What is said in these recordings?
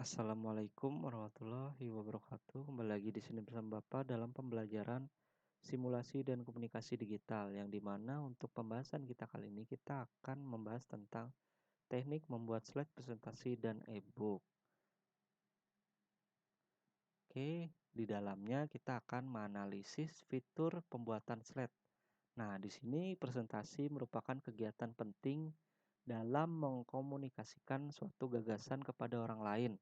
Assalamualaikum warahmatullahi wabarakatuh. Kembali lagi di sini bersama Bapak dalam pembelajaran simulasi dan komunikasi digital, yang dimana untuk pembahasan kita kali ini kita akan membahas tentang teknik membuat slide presentasi dan e-book. Oke, di dalamnya kita akan menganalisis fitur pembuatan slide. Nah, di sini presentasi merupakan kegiatan penting dalam mengkomunikasikan suatu gagasan kepada orang lain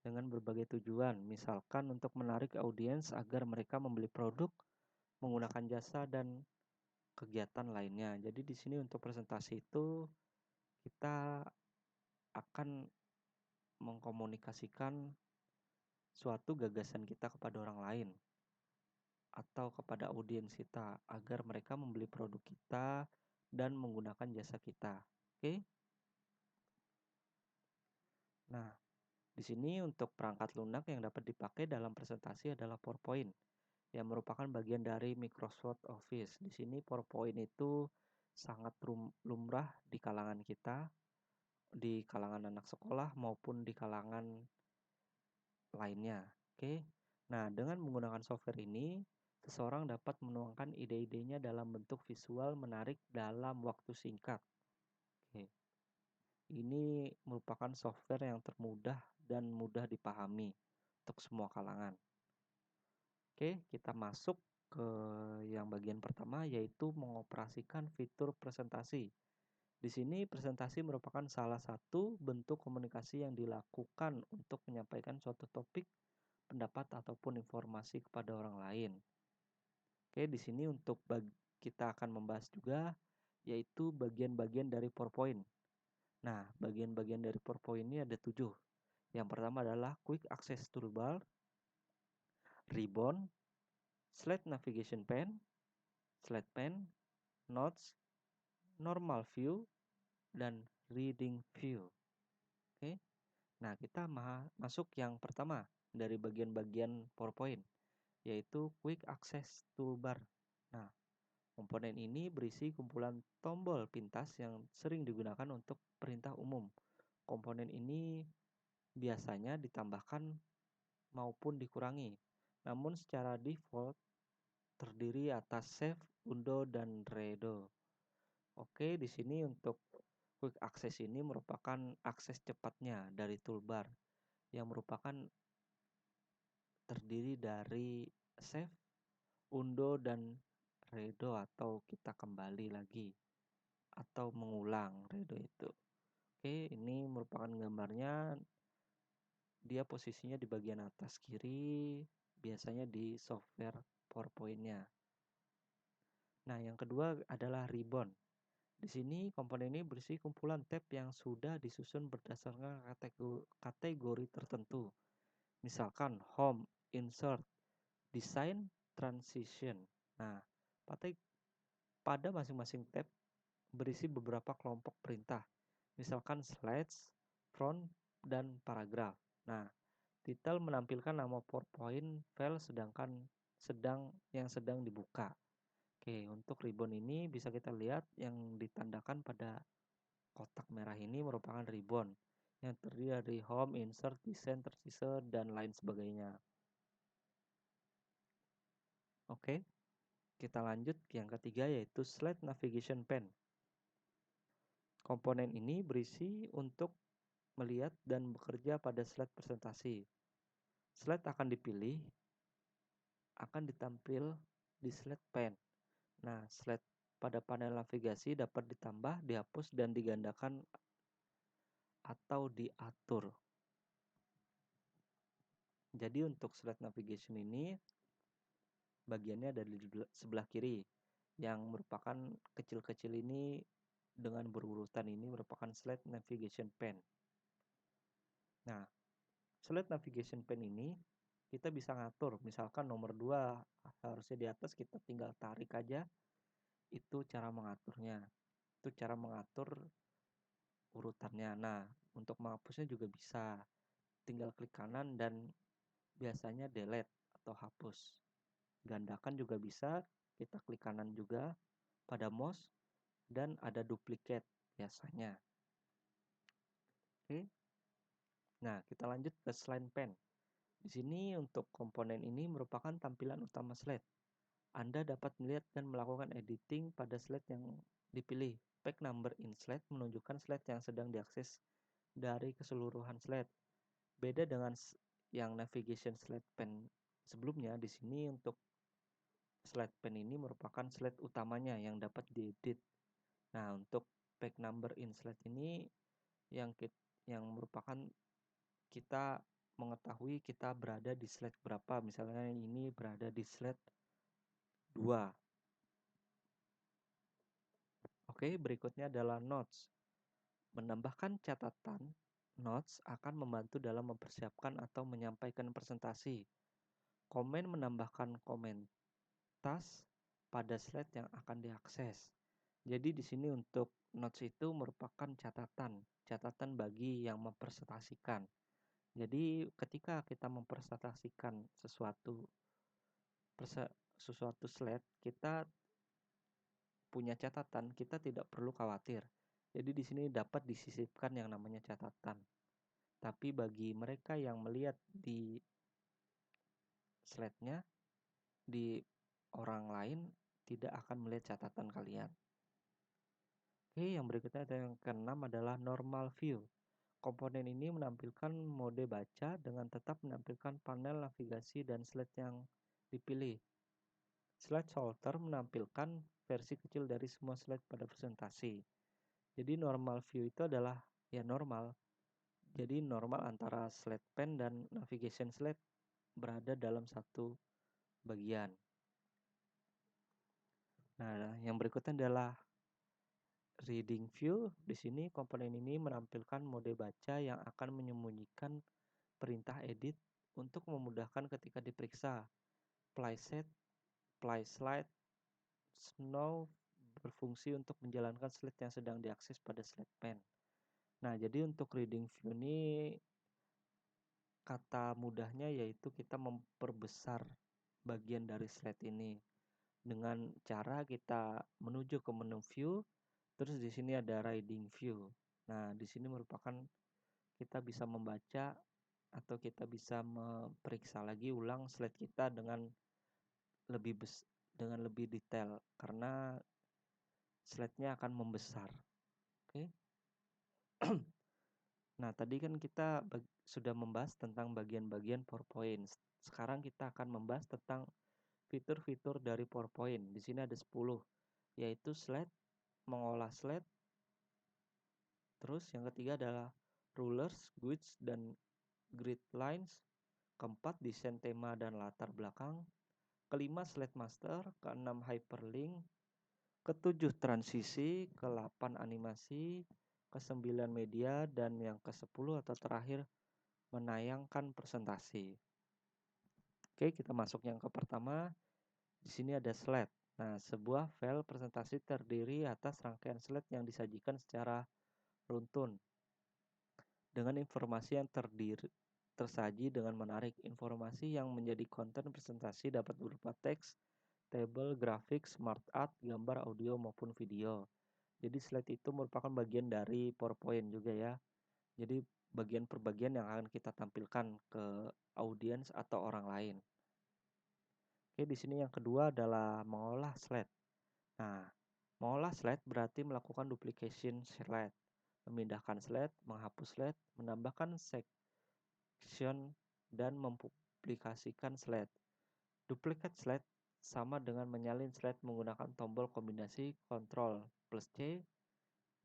dengan berbagai tujuan, misalkan untuk menarik audiens agar mereka membeli produk, menggunakan jasa, dan kegiatan lainnya. Jadi di sini untuk presentasi itu kita akan mengkomunikasikan suatu gagasan kita kepada orang lain atau kepada audiens kita agar mereka membeli produk kita dan menggunakan jasa kita. Oke? Nah, di sini untuk perangkat lunak yang dapat dipakai dalam presentasi adalah PowerPoint, yang merupakan bagian dari Microsoft Office. Di sini PowerPoint itu sangat lumrah di kalangan kita, di kalangan anak sekolah maupun di kalangan lainnya. Oke. Nah, dengan menggunakan software ini, seseorang dapat menuangkan ide-idenya dalam bentuk visual menarik dalam waktu singkat. Oke. Ini merupakan software yang termudah dan mudah dipahami untuk semua kalangan. Oke, kita masuk ke yang bagian pertama, yaitu mengoperasikan fitur presentasi. Di sini presentasi merupakan salah satu bentuk komunikasi yang dilakukan untuk menyampaikan suatu topik, pendapat ataupun informasi kepada orang lain. Oke, di sini untuk kita akan membahas juga yaitu bagian-bagian dari PowerPoint. Nah, bagian-bagian dari PowerPoint ini ada 7. Yang pertama adalah Quick Access Toolbar, Ribbon, Slide Navigation Pen, Slide Pen, Notes, Normal View, dan Reading View. Oke. Nah, kita masuk yang pertama dari bagian-bagian PowerPoint, yaitu Quick Access Toolbar. Nah, komponen ini berisi kumpulan tombol pintas yang sering digunakan untuk perintah umum. Komponen ini biasanya ditambahkan maupun dikurangi, namun secara default terdiri atas Save, Undo, dan Redo. Oke, di sini untuk Quick Access ini merupakan akses cepatnya dari toolbar yang merupakan terdiri dari Save, Undo, dan Redo atau kita kembali lagi atau mengulang Redo itu. Oke, ini merupakan gambarnya. Dia posisinya di bagian atas kiri, biasanya di software PowerPoint-nya. Nah, yang kedua adalah ribbon. Di sini komponen ini berisi kumpulan tab yang sudah disusun berdasarkan kategori tertentu. Misalkan home, insert, design, transition. Nah, pada masing-masing tab berisi beberapa kelompok perintah. Misalkan slides, front, dan paragraf. Nah, titel menampilkan nama PowerPoint file yang sedang dibuka. Oke, untuk ribbon ini bisa kita lihat yang ditandakan pada kotak merah ini merupakan ribbon yang terdiri dari home, insert, design, transition, dan lain sebagainya. Oke, kita lanjut ke yang ketiga, yaitu slide navigation pen. Komponen ini berisi untuk melihat dan bekerja pada slide presentasi. Slide akan ditampil di slide pen. Nah, slide pada panel navigasi dapat ditambah, dihapus, dan digandakan atau diatur. Jadi untuk slide navigation ini bagiannya ada di sebelah kiri, yang merupakan kecil-kecil ini dengan berurutan ini merupakan slide navigation pen. Nah, slide navigation pen ini kita bisa ngatur, misalkan nomor 2 harusnya di atas, kita tinggal tarik aja. Itu cara mengaturnya. Itu cara mengatur urutannya. Nah, untuk menghapusnya juga bisa. Tinggal klik kanan dan biasanya delete atau hapus. Gandakan juga bisa, kita klik kanan juga pada mouse dan ada duplicate biasanya. Oke. Nah, kita lanjut ke slide pen. Di sini untuk komponen ini merupakan tampilan utama slide. Anda dapat melihat dan melakukan editing pada slide yang dipilih. Page number in slide menunjukkan slide yang sedang diakses dari keseluruhan slide. Beda dengan yang navigation slide pen sebelumnya, di sini untuk slide pen ini merupakan slide utamanya yang dapat diedit. Nah, untuk page number in slide ini yang merupakan kita mengetahui kita berada di slide berapa. Misalnya ini berada di slide 2. Oke, berikutnya adalah notes. Menambahkan catatan, notes akan membantu dalam mempersiapkan atau menyampaikan presentasi. Komen menambahkan komentar pada slide yang akan diakses. Jadi di sini untuk notes itu merupakan catatan bagi yang mempresentasikan. Jadi ketika kita mempresentasikan sesuatu slide, kita punya catatan, kita tidak perlu khawatir. Jadi di sini dapat disisipkan yang namanya catatan. Tapi bagi mereka yang melihat di slide-nya, di orang lain tidak akan melihat catatan kalian. Oke, yang berikutnya yang keenam adalah normal view. Komponen ini menampilkan mode baca dengan tetap menampilkan panel navigasi dan slide yang dipilih. Slide sorter menampilkan versi kecil dari semua slide pada presentasi. Jadi normal view itu adalah ya normal. Jadi normal antara slide pen dan navigation slide berada dalam satu bagian. Nah, yang berikutnya adalah reading view. Di sini komponen ini menampilkan mode baca yang akan menyembunyikan perintah edit untuk memudahkan ketika diperiksa. Playset, Playslide, Snow berfungsi untuk menjalankan slide yang sedang diakses pada slide pen. Nah, jadi untuk reading view ini kata mudahnya yaitu kita memperbesar bagian dari slide ini dengan cara kita menuju ke menu view, terus di sini ada reading view. Nah, di sini merupakan kita bisa membaca atau kita bisa memeriksa lagi ulang slide kita dengan lebih detail karena slide-nya akan membesar. Oke. Nah, tadi kan kita sudah membahas tentang bagian-bagian PowerPoint. Sekarang kita akan membahas tentang fitur-fitur dari PowerPoint. Di sini ada 10, yaitu slide, mengolah slide. Terus yang ketiga adalah rulers, grids, dan grid lines. Keempat, desain tema dan latar belakang. Kelima, slide master. Keenam, hyperlink. Ketujuh, transisi. Ke-8, animasi. Ke-9, media. Dan yang ke-10 atau terakhir, menayangkan presentasi. Oke, kita masuk yang ke pertama. Di sini ada slide. Nah, sebuah file presentasi terdiri atas rangkaian slide yang disajikan secara runtun dengan informasi yang tersaji dengan menarik. Informasi yang menjadi konten presentasi dapat berupa teks, tabel, grafik, smart art, gambar, audio, maupun video. Jadi slide itu merupakan bagian dari PowerPoint juga ya. Jadi bagian per bagian yang akan kita tampilkan ke audiens atau orang lain. Oke, di sini yang kedua adalah mengolah slide. Nah, mengolah slide berarti melakukan duplication slide, memindahkan slide, menghapus slide, menambahkan section, dan mempublikasikan slide. Duplicate slide sama dengan menyalin slide menggunakan tombol kombinasi Ctrl plus C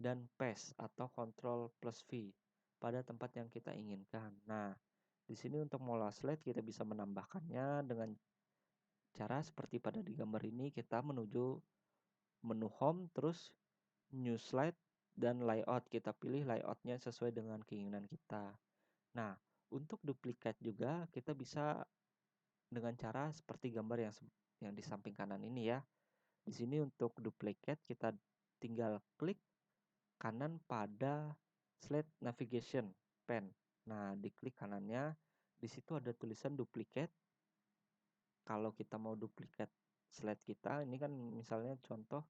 dan Paste atau Ctrl plus V pada tempat yang kita inginkan. Nah, di sini untuk mengolah slide kita bisa menambahkannya dengan cara seperti pada di gambar ini, kita menuju menu home, terus new slide, dan layout. Kita pilih layoutnya sesuai dengan keinginan kita. Nah, untuk duplikat juga kita bisa dengan cara seperti gambar yang di samping kanan ini ya. Di sini untuk duplicate kita tinggal klik kanan pada slide navigation pen. Nah, di klik kanannya, di situ ada tulisan duplicate. Kalau kita mau duplikat slide kita, ini kan misalnya contoh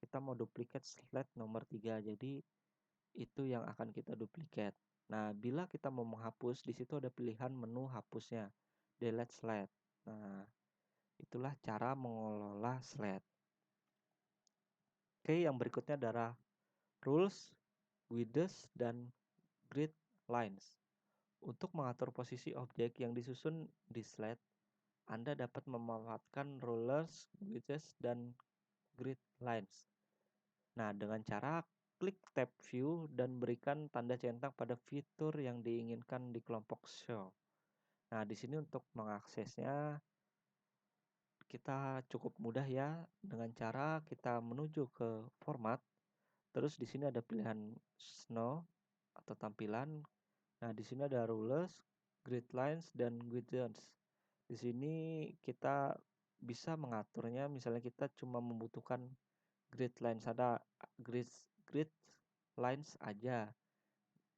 kita mau duplikat slide nomor 3. Jadi itu yang akan kita duplikat. Nah, bila kita mau menghapus, di situ ada pilihan menu hapusnya, delete slide. Nah, itulah cara mengelola slide. Oke, yang berikutnya adalah rules, widths, dan grid lines. Untuk mengatur posisi objek yang disusun di slide, Anda dapat memanfaatkan rulers, widths, dan grid lines. Nah, dengan cara klik tab view dan berikan tanda centang pada fitur yang diinginkan di kelompok show. Nah, di sini untuk mengaksesnya kita cukup mudah ya, dengan cara kita menuju ke format. Terus di sini ada pilihan snow atau tampilan. Nah, di sini ada rulers, grid lines, dan widgets. Di sini kita bisa mengaturnya, misalnya kita cuma membutuhkan grid lines, ada grid lines aja.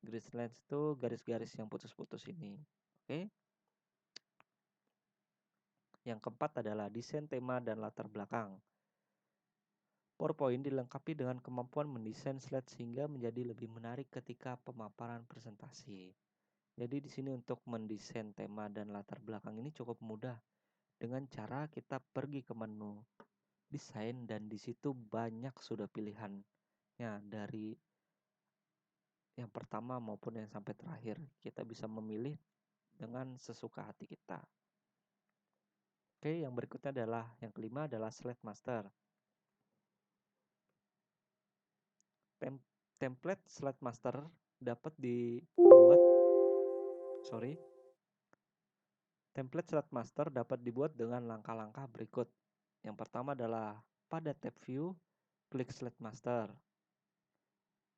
Grid lines itu garis-garis yang putus-putus ini. Oke. Yang keempat adalah desain tema dan latar belakang. PowerPoint dilengkapi dengan kemampuan mendesain slide sehingga menjadi lebih menarik ketika pemaparan presentasi. Jadi di sini untuk mendesain tema dan latar belakang ini cukup mudah dengan cara kita pergi ke menu desain dan di situ banyak sudah pilihannya dari yang pertama maupun yang sampai terakhir. Kita bisa memilih dengan sesuka hati kita. Oke, yang berikutnya adalah yang kelima adalah slide master. Template slide master dapat dibuat Template slide master dapat dibuat dengan langkah-langkah berikut. Yang pertama adalah pada tab view, klik slide master.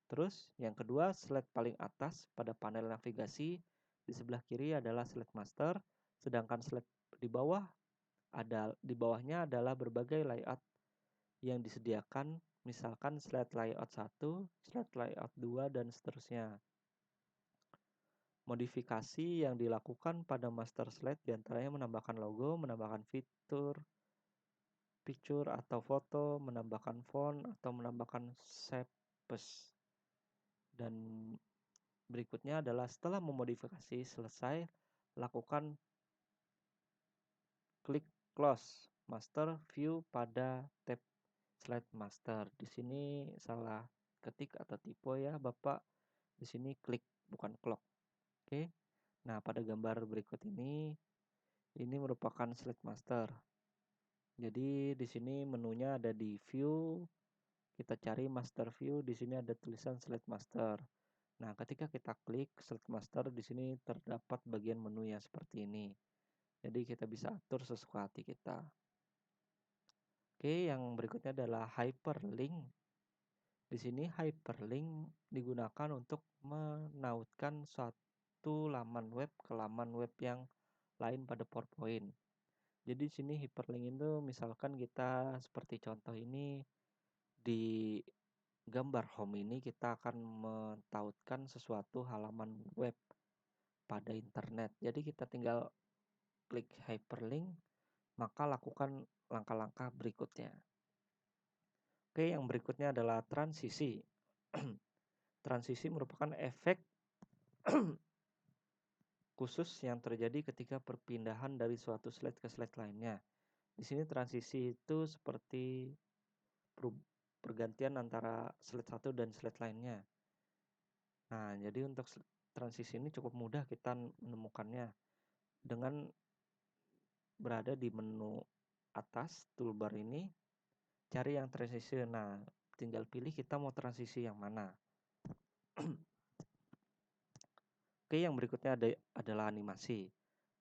Terus yang kedua, slide paling atas pada panel navigasi di sebelah kiri adalah slide master, sedangkan slide di bawahnya adalah berbagai layout yang disediakan, misalkan slide layout 1, slide layout 2 dan seterusnya. Modifikasi yang dilakukan pada master slide diantaranya menambahkan logo, menambahkan fitur, picture atau foto, menambahkan font, atau menambahkan shapes. Dan berikutnya adalah setelah memodifikasi selesai, lakukan klik close master view pada tab slide master. Di sini salah ketik atau tipe ya, Bapak. Di sini klik bukan clock. Oke. Nah, pada gambar berikut ini merupakan slide master. Jadi di sini menunya ada di view, kita cari master view, di sini ada tulisan slide master. Nah, ketika kita klik slide master, di sini terdapat bagian menu yang seperti ini. Jadi kita bisa atur sesuka hati kita. Oke, yang berikutnya adalah hyperlink. Di sini hyperlink digunakan untuk menautkan suatu laman web ke laman web yang lain pada PowerPoint. Jadi di sini hyperlink itu misalkan kita seperti contoh ini di gambar home ini kita akan mentautkan sesuatu halaman web pada internet. Jadi kita tinggal klik hyperlink, maka lakukan langkah-langkah berikutnya. Oke, yang berikutnya adalah transisi. Transisi merupakan efek khusus yang terjadi ketika perpindahan dari suatu slide ke slide lainnya. Di sini transisi itu seperti pergantian antara slide satu dan slide lainnya. Nah, jadi untuk transisi ini cukup mudah kita menemukannya dengan berada di menu atas toolbar ini, cari yang transisi. Nah, tinggal pilih kita mau transisi yang mana. Oke, yang berikutnya adalah animasi.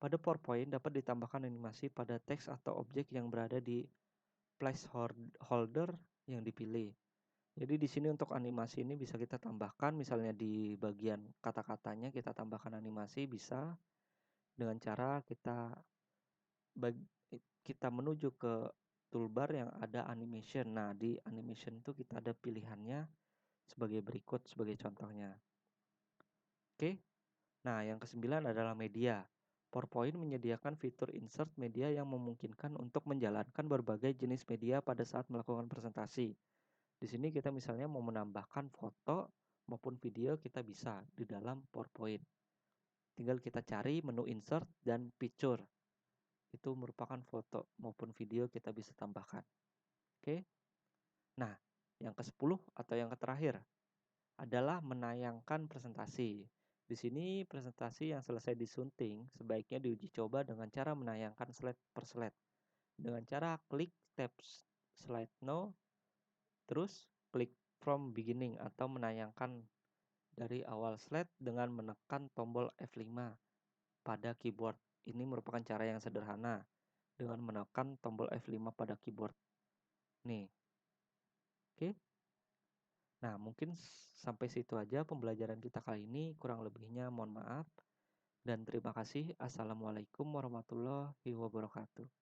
Pada PowerPoint dapat ditambahkan animasi pada teks atau objek yang berada di placeholder yang dipilih. Jadi di sini untuk animasi ini bisa kita tambahkan, misalnya di bagian kata-katanya kita tambahkan animasi bisa dengan cara kita menuju ke toolbar yang ada animation. Nah, di animation itu kita ada pilihannya sebagai berikut sebagai contohnya. Oke. Nah, yang kesembilan adalah media. PowerPoint menyediakan fitur insert media yang memungkinkan untuk menjalankan berbagai jenis media pada saat melakukan presentasi. Di sini kita misalnya mau menambahkan foto, maupun video kita bisa di dalam PowerPoint. Tinggal kita cari menu insert dan picture. Itu merupakan foto maupun video kita bisa tambahkan. Oke. Nah, yang ke-10 atau yang terakhir adalah menayangkan presentasi. Di sini presentasi yang selesai disunting sebaiknya diuji coba dengan cara menayangkan slide per slide. Dengan cara klik tab slide now, terus klik from beginning atau menayangkan dari awal slide dengan menekan tombol F5 pada keyboard. Ini merupakan cara yang sederhana dengan menekan tombol F5 pada keyboard. Nih, oke. Nah, mungkin sampai situ aja pembelajaran kita kali ini. Kurang lebihnya mohon maaf. Dan terima kasih. Assalamualaikum warahmatullahi wabarakatuh.